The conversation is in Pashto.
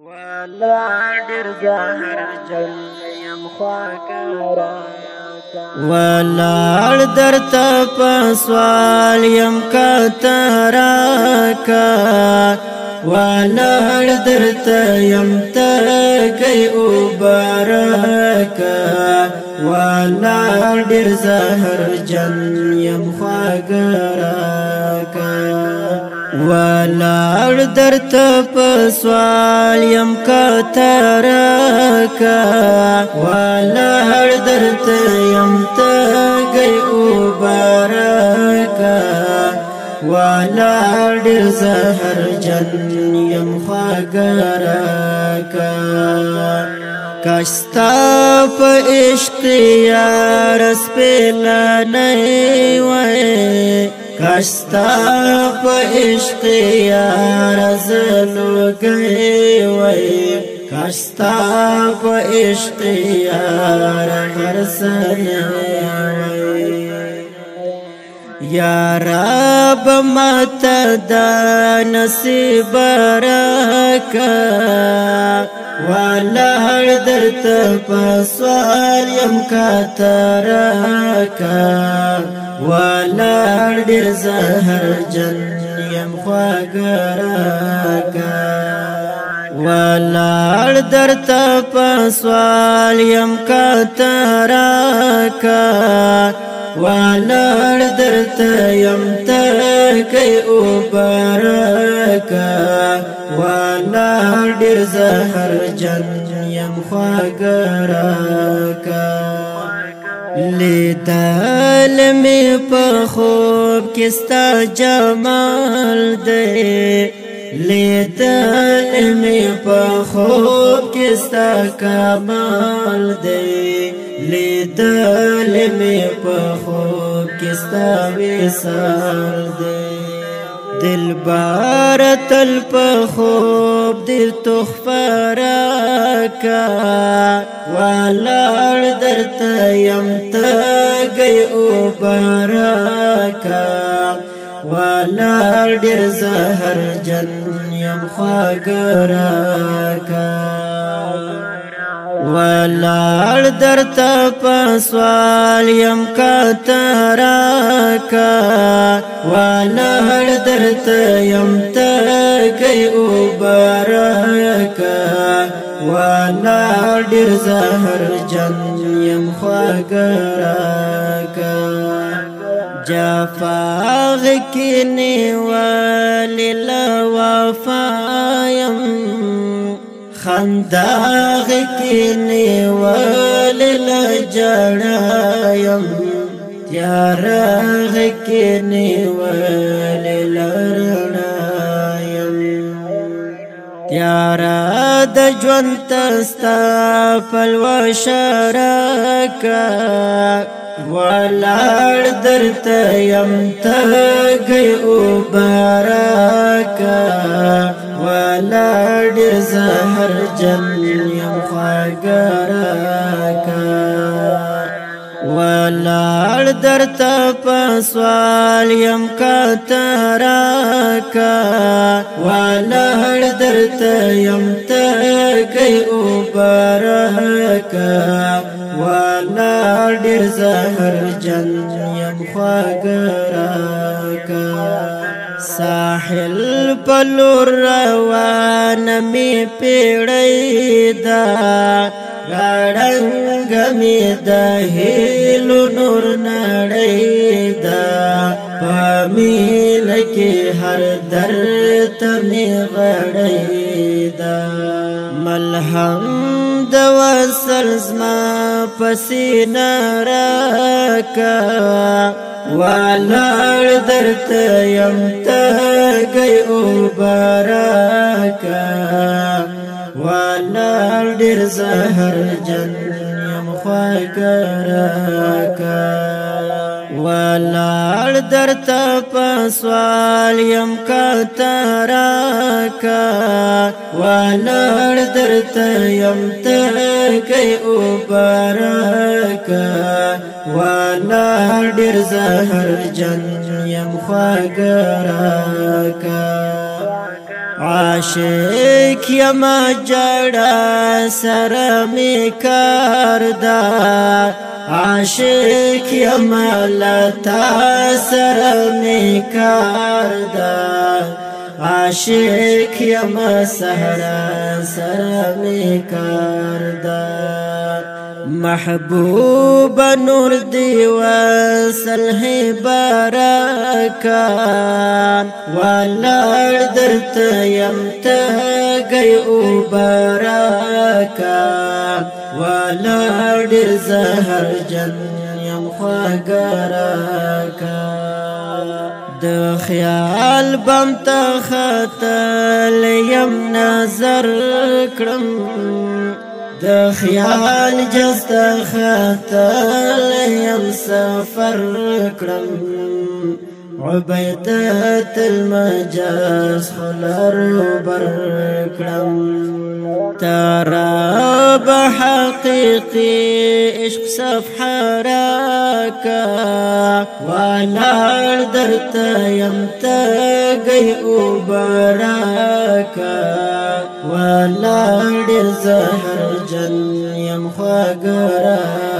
ولادر زهر جل يم خواكرا ولاد درتا پسوال يم کتراکا ولاد درتا يم تکي اوبارکا ولادر زهر جل يم خواکراکا ولار درتا پسوال یم کتراکا ولار درتا یم تگئی اوبارکا ولار در زهر جن یم خواگراکا کاشتا پا عشق یار سپیلانی وی کاشتا پا عشق یار زلو گئی وی کاشتا پا عشق یار غرسنی وی یا رب ماتا دا نصیب راکا ولار درتا پسوال یم کتراکا ولار در زهر جن یم خواگراکا ولار درتا پسوال یم کتراکا ولار درتا یم تکي اوبارکا ولار در زهر جن یم خواگراکا لیدل می په خوب کستا جمال دی لیدل می په خوب کستا کمال دی لیدل می په خوب کستا وصال دی دل بار تل په خوب دل تخفه راکا ولار درتا یم تگئی اوبارکا ولار در زهر جن یم خواگراکا ولار درتا پسوال یم کتراکا ولار درتا یم تکي اوبارکا ولار در زهر جن یم خواگراکا جفاغ کینی والی لوفایم خنداغ کینی والی لجڑایم تیاراغ کینی والی لرنایم تیارا د ژوند تستا پلوشراکا ولار درتا یم تگئی اوبارکا ولار در زهر جن یم خواگراکا ولار درتا پسوال یم کتراکا ولار درتا یم تکي اوبارکا ولار در زهر جن یم خواگراکا ساحل پلور روان می پیڑی دا گاڑنگ می دا هیلو نور نڑی دا پامین کی ہر درد می غڑی دا ملہم دوا سلزما پسینہ راکا ولار درتا یم تگئی اوبارکا ولار در زهر جن یم خواگراکا ولار درتا پسوال یم کتراکا ولار درتا یم تکي اوبارکا ولار در زهر جن یم خواگراکا عاشق یما جڑا سر می کردا عاشق یما لتا سر می کردا عاشق یما سهرا سر می کردا محبوب نور دی وصل ہے برکان والار درت یم تگئی او برکان والار در زهر جن یم خواگرکان د خیال بم تختل یم نظر کرم د خیال جست خطل یم سفر کرم عبیدت المجاز خلر بر کرم ترى بحقيقي عشق صفحة راكا ولا درت يمتقي براكا ولا در زهر جن يمخوا قراكا